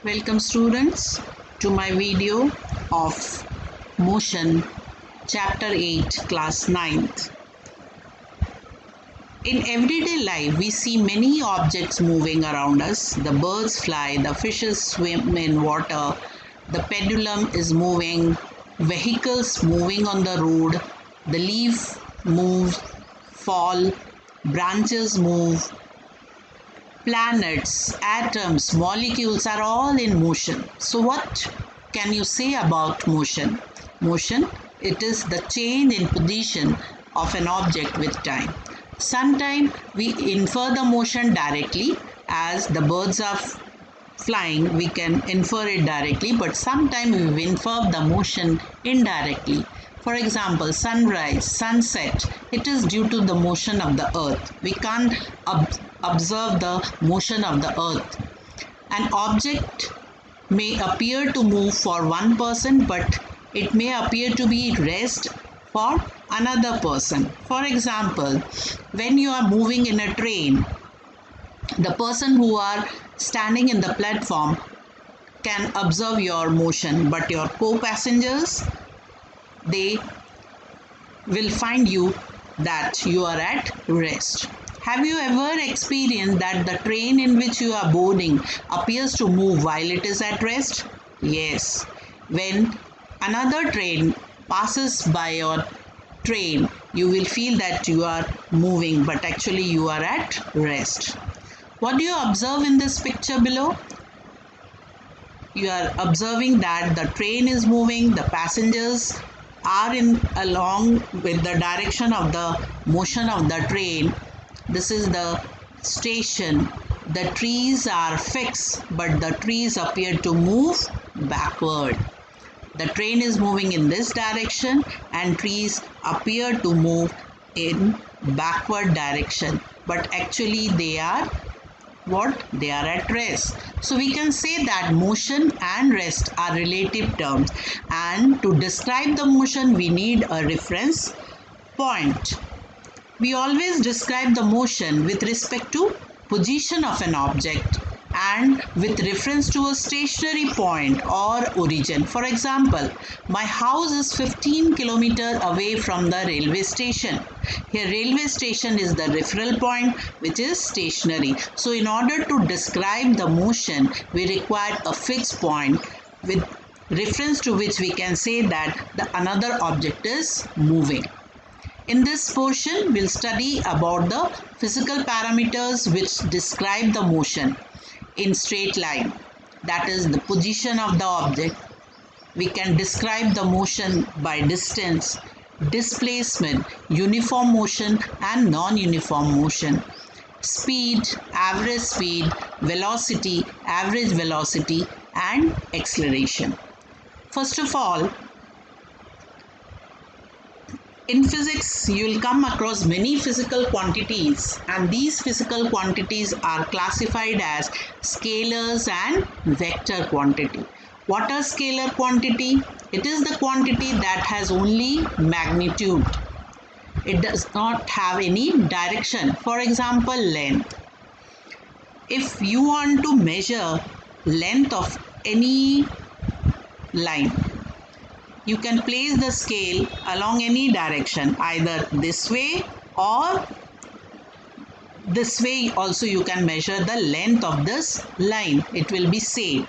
Welcome students to my video of motion chapter 8 class 9th. In everyday life we see many objects moving around us. The birds fly, the fishes swim in water, the pendulum is moving, vehicles moving on the road, the leaf moves, fall, branches move, planets, atoms, molecules are all in motion. So what can you say about motion? Motion, it is the change in position of an object with time. Sometimes we infer the motion directly, as the birds are flying, we can infer it directly, but sometimes we infer the motion indirectly. For example, sunrise, sunset, it is due to the motion of the earth. We can't observe the motion of the earth. An object may appear to move for one person, but it may appear to be rest for another person. For example, when you are moving in a train, the person who are standing in the platform can observe your motion, but your co-passengers, they will find you that you are at rest. Have you ever experienced that the train in which you are boarding appears to move while it is at rest? Yes. When another train passes by your train, you will feel that you are moving, but actually you are at rest. What do you observe in this picture below? You are observing that the train is moving, the passengers are in along with the direction of the motion of the train. This is the station. The trees are fixed, but the trees appear to move backward. The train is moving in this direction and trees appear to move in backward direction, but actually they are what? They are at rest. So we can say that motion and rest are relative terms, and to describe the motion we need a reference point. We always describe the motion with respect to position of an object and with reference to a stationary point or origin. For example, my house is 15 kilometers away from the railway station. Here railway station is the referral point, which is stationary. So in order to describe the motion, we require a fixed point with reference to which we can say that the another object is moving. In this portion, we'll study about the physical parameters which describe the motion in straight line. That is the position of the object. We can describe the motion by distance, displacement, uniform motion and non-uniform motion, speed, speed, velocity, average velocity and acceleration. First of all, in physics, you will come across many physical quantities, and these physical quantities are classified as scalars and vector quantity. What are scalar quantity? It is the quantity that has only magnitude. It does not have any direction. For example, length. If you want to measure length of any line, you can place the scale along any direction, either this way or this way. Also you can measure the length of this line. It will be same.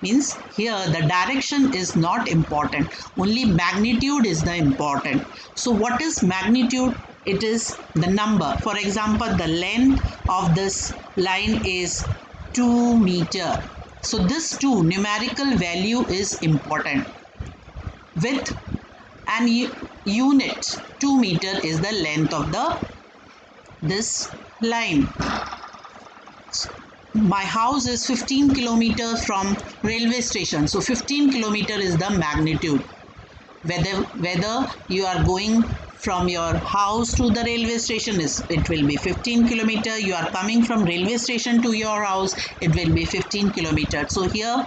Means here the direction is not important, only magnitude is the important. So what is magnitude? It is the number. For example, the length of this line is 2 meter. So this 2 numerical value is important. With an unit, 2 meter is the length of this line. My house is 15 kilometers from railway station, so 15 kilometer is the magnitude. Whether you are going from your house to the railway station, it will be 15 kilometer. You are coming from railway station to your house, it will be 15 kilometers. So here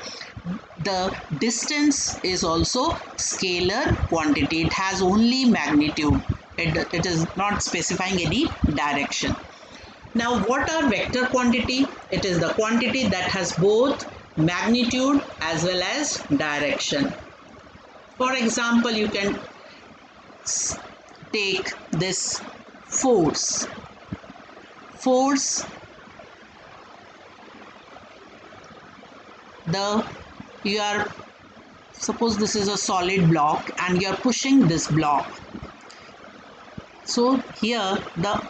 the distance is also scalar quantity. It has only magnitude. It is not specifying any direction. Now what are vector quantity? It is the quantity that has both magnitude as well as direction. For example, you can take this force. Force, you are, suppose this is a solid block and you are pushing this block. So here the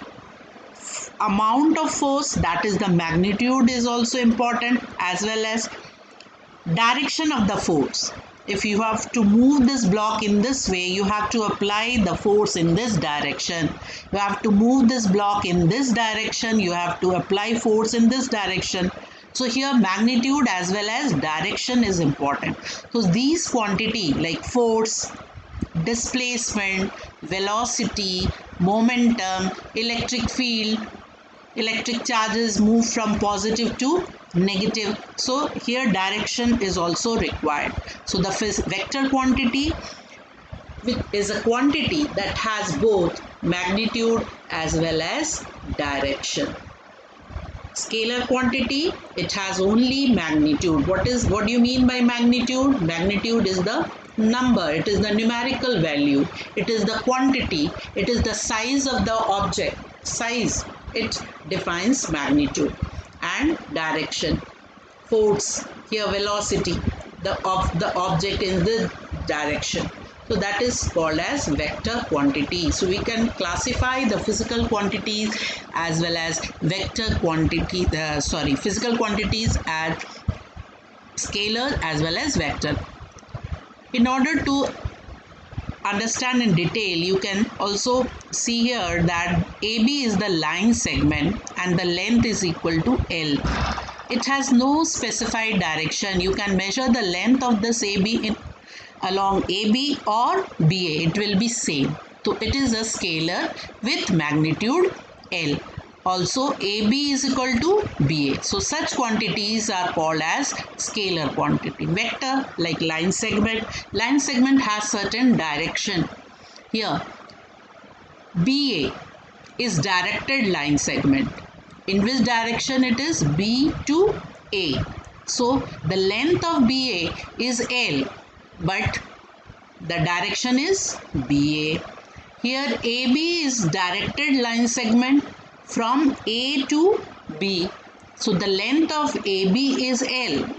amount of force, that is the magnitude, is also important, as well as direction of the force. If you have to move this block in this way, you have to apply the force in this direction. You have to move this block in this direction, you have to apply force in this direction. So here magnitude as well as direction is important. So these quantity like force, displacement, velocity, momentum, electric field, electric charges move from positive to negative. So here direction is also required. So the vector quantity is a quantity that has both magnitude as well as direction. Scalar quantity, it has only magnitude. What do you mean by magnitude? Magnitude is the number, it is the numerical value, it is the quantity, it is the size of the object. Size, it defines magnitude. And direction, force, here velocity, of the object in the direction. So that is called as vector quantity. So we can classify the physical quantities as well as vector quantity, physical quantities as scalar as well as vector. In order to understand in detail, you can also see here that AB is the line segment and the length is equal to L. It has no specified direction. You can measure the length of this AB along AB or BA. It will be same. So it is a scalar with magnitude L. Also AB is equal to BA. So such quantities are called as scalar quantity. Vector like line segment. Line segment has certain direction. Here BA is directed line segment. In which direction it is? B to A. So the length of BA is L, but the direction is BA. Here AB is directed line segment from A to B. So the length of AB is L.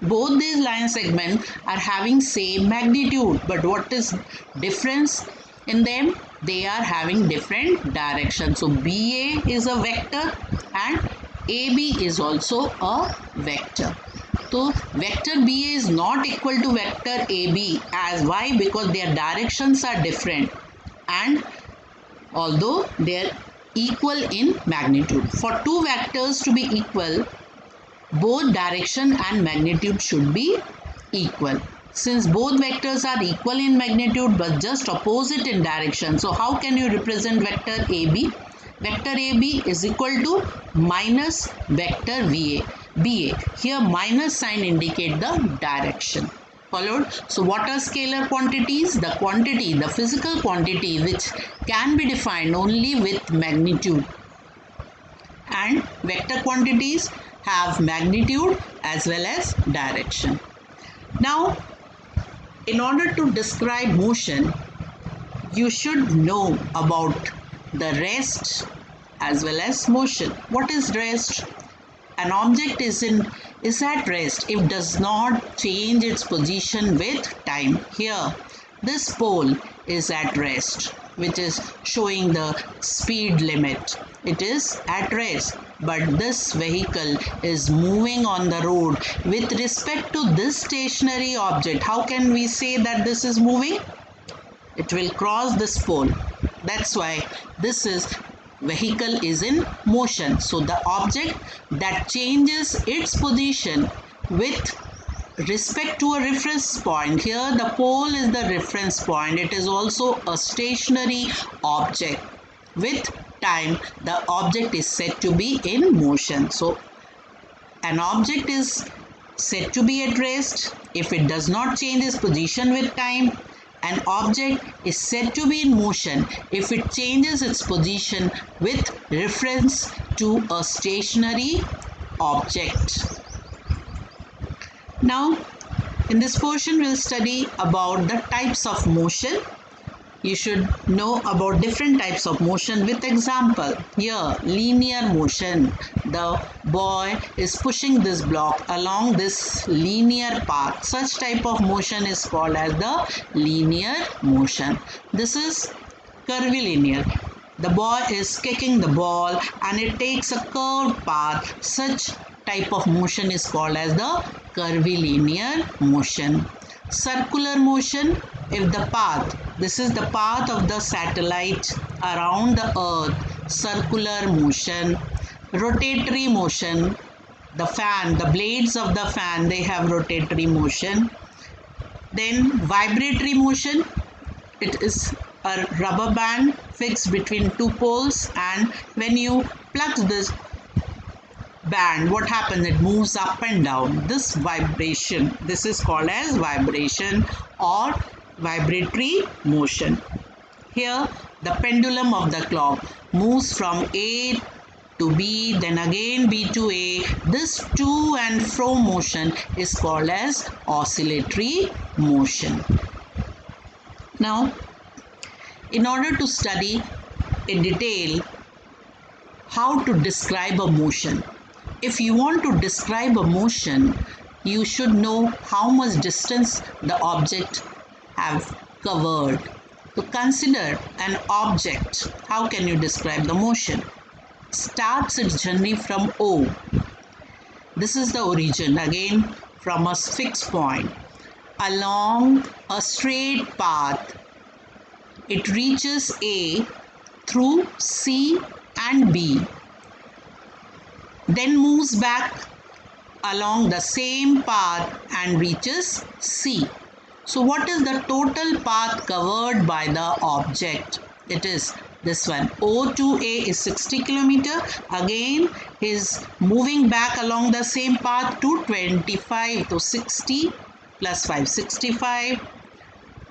Both these line segments are having same magnitude, but what is difference in them? They are having different direction. So BA is a vector and AB is also a vector. So vector BA is not equal to vector AB. As why? Because their directions are different, and although they are equal in magnitude. For two vectors to be equal, both direction and magnitude should be equal. Since both vectors are equal in magnitude but just opposite in direction, so how can you represent vector AB? Vector AB is equal to minus vector BA. Here minus sign indicate the direction. Followed. So what are scalar quantities? The quantity, the physical quantity which can be defined only with magnitude. And vector quantities have magnitude as well as direction. Now, in order to describe motion, you should know about the rest as well as motion. What is rest? An object is at rest if it does not change its position with time. Here, this pole is at rest, which is showing the speed limit. It is at rest, but this vehicle is moving on the road with respect to this stationary object. How can we say that this is moving? It will cross this pole. That's why this vehicle is in motion. So the object that changes its position with respect to a reference point, here the pole is the reference point, it is also a stationary object. With time, the object is said to be in motion. So an object is said to be at rest if it does not change its position with time. An object is said to be in motion if it changes its position with reference to a stationary object. Now, in this portion, we'll study about the types of motion. You should know about different types of motion with example. Here, linear motion. The boy is pushing this block along this linear path. Such type of motion is called as the linear motion. This is curvilinear. The boy is kicking the ball and it takes a curved path. Such type of motion is called as the curvilinear motion. Circular motion, if the path, this is the path of the satellite around the earth, circular motion. Rotatory motion, the fan, the blades of the fan, they have rotatory motion. Then vibratory motion, it is a rubber band fixed between two poles, and when you plug this band, what happens? It moves up and down. This vibration, this is called as vibration or vibratory motion. Here, the pendulum of the clock moves from A to B, then again B to A. This to and fro motion is called as oscillatory motion. Now, in order to study in detail how to describe a motion, if you want to describe a motion, you should know how much distance the object have covered. To consider an object, how can you describe the motion? Starts its journey from O. This is the origin, again from a fixed point. Along a straight path, it reaches A through C and B. Then moves back along the same path and reaches C. So what is the total path covered by the object? It is this one. O to A is 60 kilometer. Again, is moving back along the same path to 25 to 60 plus 5, 65.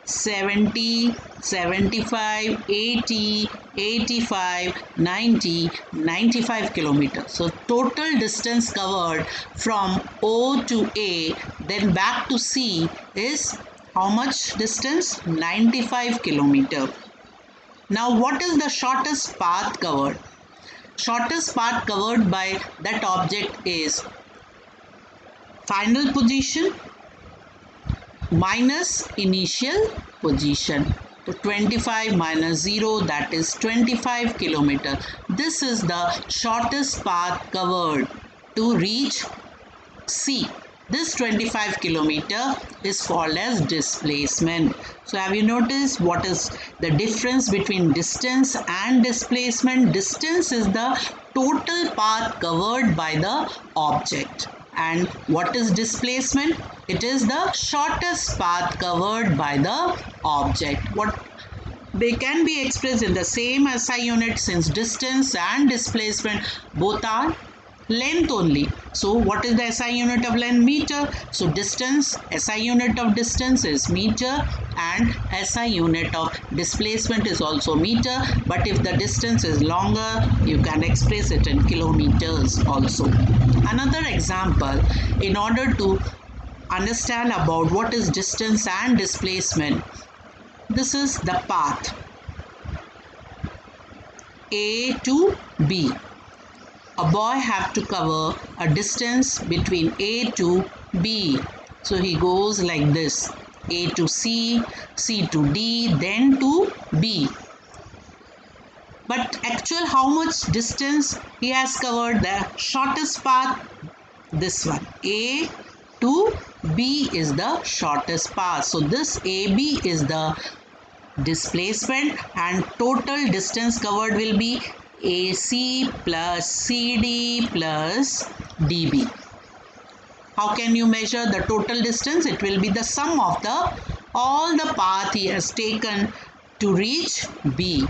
70, 75, 80, 85, 90, 95 kilometers. So total distance covered from O to A, then back to C is how much distance? 95 kilometers. Now what is the shortest path covered? Shortest path covered by that object is final position minus initial position. So 25 minus 0, that is 25 kilometer. This is the shortest path covered to reach C. This 25 kilometer is called as displacement. So have you noticed what is the difference between distance and displacement? Distance is the total path covered by the object. And what is displacement? It is the shortest path covered by the object. They can be expressed in the same SI unit, since distance and displacement both are length only. So what is the SI unit of length? Meter. So distance, SI unit of distance is meter, and SI unit of displacement is also meter. But if the distance is longer, you can express it in kilometers also. Another example, in order to understand about what is distance and displacement, this is the path A to B. A boy have to cover a distance between A to B. So he goes like this: A to C, C to D, then to B. But actual how much distance he has covered? The shortest path, this one. A to B is the shortest path. So this AB is the displacement, and total distance covered will be AC plus CD plus DB. How can you measure the total distance? It will be the sum of all the path he has taken to reach B.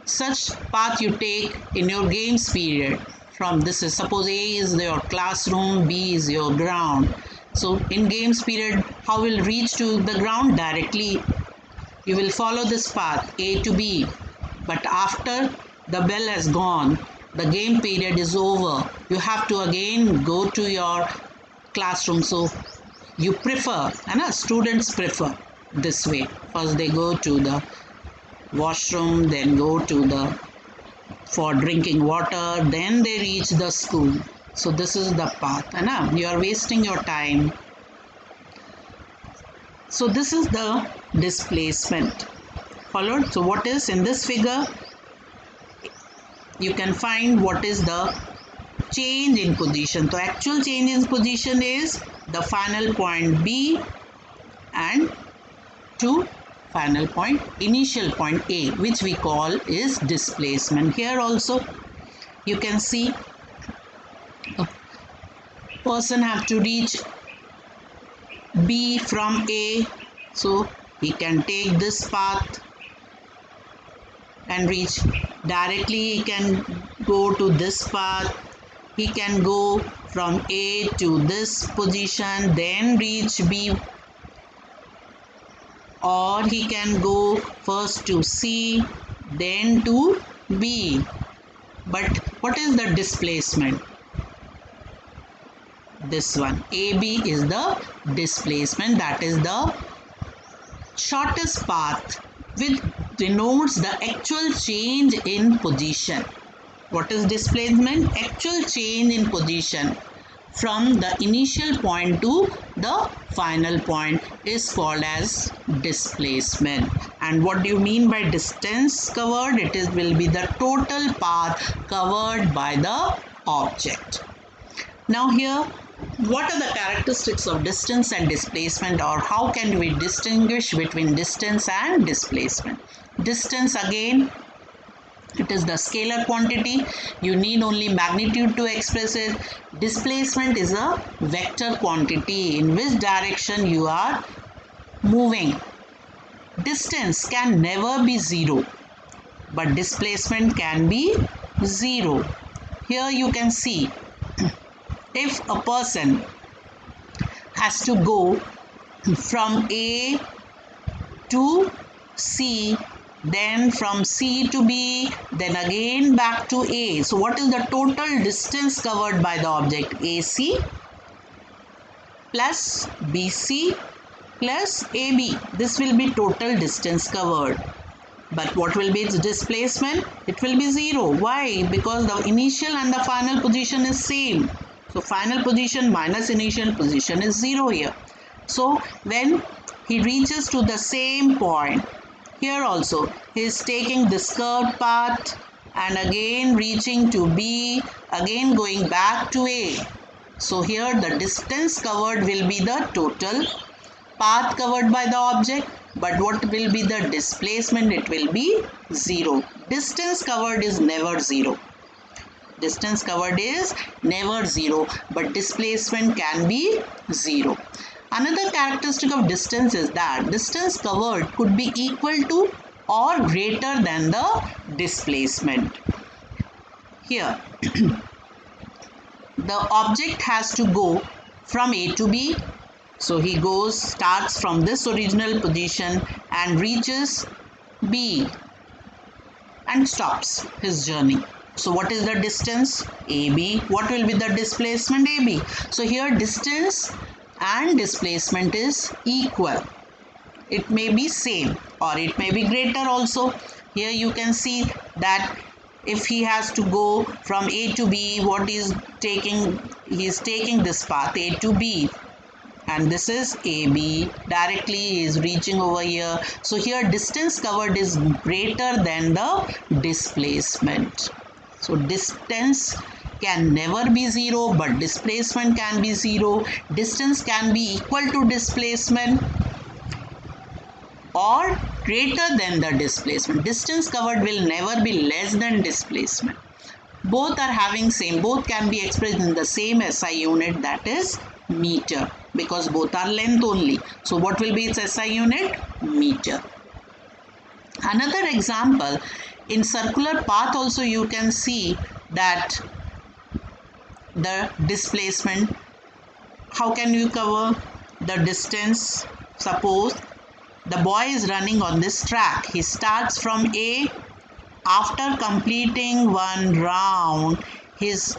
Such path you take in your games period. From this is, suppose A is your classroom, B is your ground. So in games period, how will reach to the ground? Directly you will follow this path A to B. But after the bell has gone, the game period is over. You have to again go to your classroom. So you prefer, and students prefer this way. First they go to the washroom, then go to the for drinking water, then they reach the school. So this is the path, and you are wasting your time. So this is the displacement. Followed? So what is in this figure? You can find what is the change in position. So actual change in position is the final point B and to final point, initial point A, which we call is displacement. Here also you can see a person have to reach B from A, so he can take this path and reach directly. He can go to this path, he can go from A to this position, then reach B, or he can go first to C, then to B. But what is the displacement? This one, AB is the displacement, that is the shortest path, which denotes the actual change in position. What is displacement? Actual change in position from the initial point to the final point is called as displacement. And what do you mean by distance covered? It is will be the total path covered by the object. Now here, what are the characteristics of distance and displacement, or how can we distinguish between distance and displacement? Distance, again, it is the scalar quantity. You need only magnitude to express it. Displacement is a vector quantity, in which direction you are moving. Distance can never be zero, but displacement can be zero. Here you can see, if a person has to go from A to C, then from C to B, then again back to A. So what is the total distance covered by the object? AC plus BC plus AB. This will be total distance covered. But what will be its displacement? It will be zero. Why? Because the initial and the final position is same. So final position minus initial position is zero here. So when he reaches to the same point, here also he is taking this curved path and again reaching to B, again going back to A. So here the distance covered will be the total path covered by the object, but what will be the displacement? It will be zero. Distance covered is never zero. Distance covered is never zero, but displacement can be zero. Another characteristic of distance is that distance covered could be equal to or greater than the displacement. Here, the object has to go from A to B. So he starts from this original position and reaches B and stops his journey. So what is the distance? AB. What will be the displacement? AB. So here distance and displacement is equal. It may be same or it may be greater also. Here you can see that if he has to go from A to B, what is taking? He is taking this path A to B. And this is AB, directly is reaching over here. So here distance covered is greater than the displacement. So distance can never be zero, but displacement can be zero. Distance can be equal to displacement or greater than the displacement. Distance covered will never be less than displacement. Both are having same, both can be expressed in the same SI unit, that is meter, because both are length only. So what will be its SI unit? Meter. Another example, in circular path also you can see that the displacement, how can you cover the distance? Suppose the boy is running on this track. He starts from A. After completing one round, his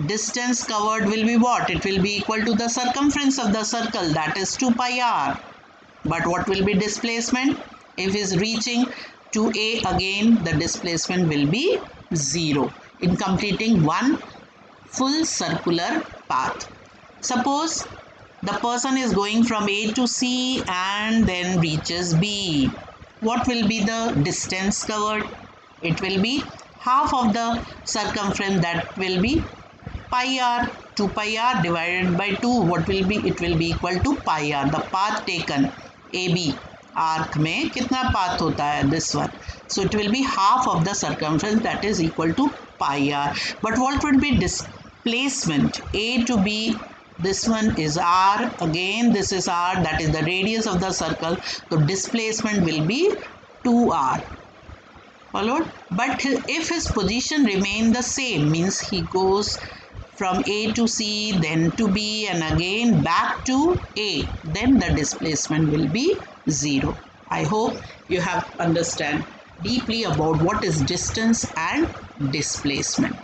distance covered will be what? It will be equal to the circumference of the circle, that is 2 pi r. But what will be displacement? If is reaching to A again, the displacement will be 0 in completing one full circular path. Suppose the person is going from A to C and then reaches B. What will be the distance covered? It will be half of the circumference, that will be pi r. 2 pi r divided by 2, what will be? It will be equal to pi r. The path taken AB arc में कितना path होता है? This one. So it will be half of the circumference, that is equal to pi r. But what would be displacement? A to B, this one is r, again this is r, that is the radius of the circle. So displacement will be 2r. Followed? But if his position remain the same, means he goes from A to C, then to B, and again back to A, then the displacement will be 0. I hope you have understand deeply about what is distance and displacement.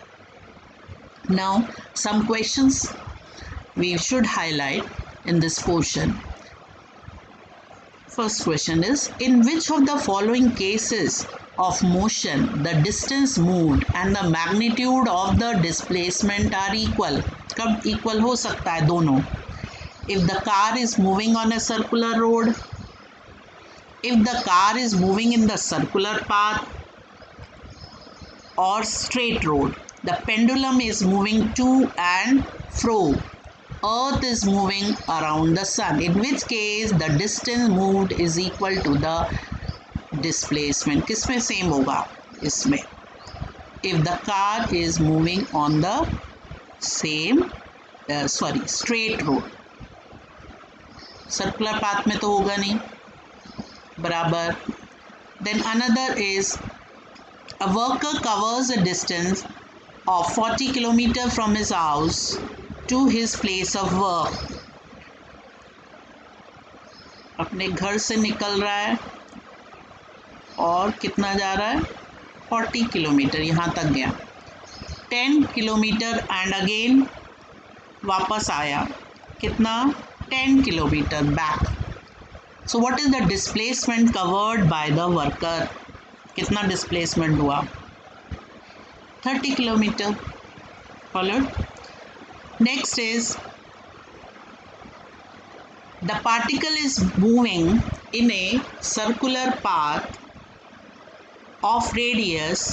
Now, some questions we should highlight in this portion. First question is, in which of the following cases of motion the distance moved and the magnitude of the displacement are equal? कब equal हो सकता है दोनों? If the car is moving on a circular road, if the car is moving in the circular path or straight road, the pendulum is moving to and fro, Earth is moving around the sun, in which case the distance moved is equal to the displacement. किसमें same होगा? इसमें. If the car is moving on the straight road, circular path में तो होगा नहीं, बराबर. Then another is, a worker covers a distance of 40 km from his house to his place of work. अपने घर से निकल रहा है और कितना जा रहा है? 40 किलोमीटर, यहाँ तक गया. 10 किलोमीटर एंड अगेन वापस आया, कितना? 10 kilometre back. So what is the displacement covered by the worker? कितना डिस्प्लेसमेंट हुआ? 30 kilometre. Followed. Next is, the particle is moving in a circular path of radius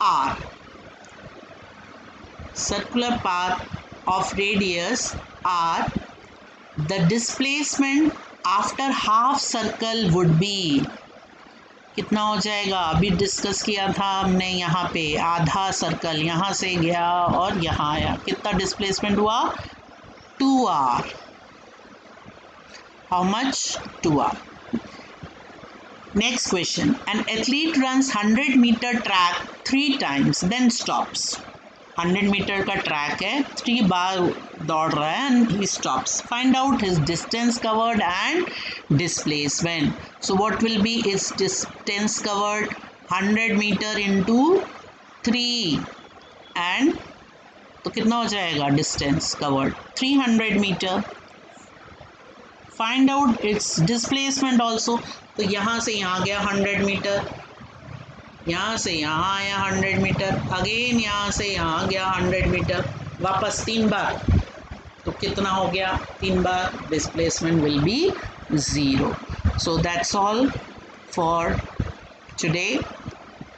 r. Circular path of radius r. The displacement after half circle would be, कितना हो जाएगा? अभी discuss किया था हमने, यहाँ पे आधा सर्कल यहाँ से गया और यहाँ आया, कितना डिस्प्लेसमेंट हुआ? 2r. How much? 2r. Next question. An athlete runs 100-meter track 3 times, then stops. 100 metre का ट्रैक है, 3 बार दौड़ रहा है and he stops. Find out his distance covered and displacement. So what will be his distance covered? 100 meter into 3 and तो कितना हो जाएगा distance covered? 300 meter. Find out its displacement also. तो यहाँ से यहाँ गया 100 मीटर, यहाँ से यहाँ आया 100 मीटर, अगेन यहाँ से यहाँ गया 100 मीटर, वापस 3 बार, तो कितना हो गया? 3 बार. Displacement will be 0. So that's all for today.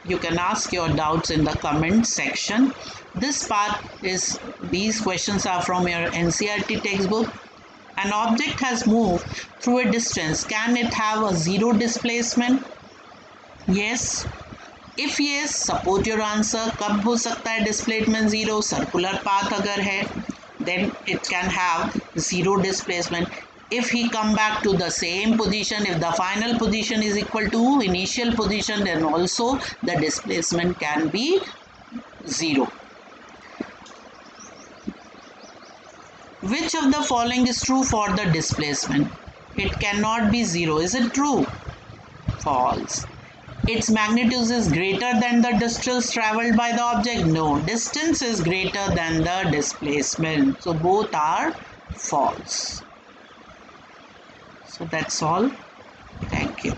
You can ask your doubts in the comment section. This part is, these questions are from your NCERT textbook. An object has moved through a distance. Can it have a 0 displacement? Yes. If yes, support your answer. कब हो सकता है displacement 0? Circular path अगर है, then it can have 0 displacement. If he come back to the same position, if the final position is equal to initial position, then also the displacement can be 0. Which of the following is true for the displacement? It cannot be 0. Is it true? False. its magnitude is greater than the distance traveled by the object? No, distance is greater than the displacement. So both are false. So that's all. Thank you.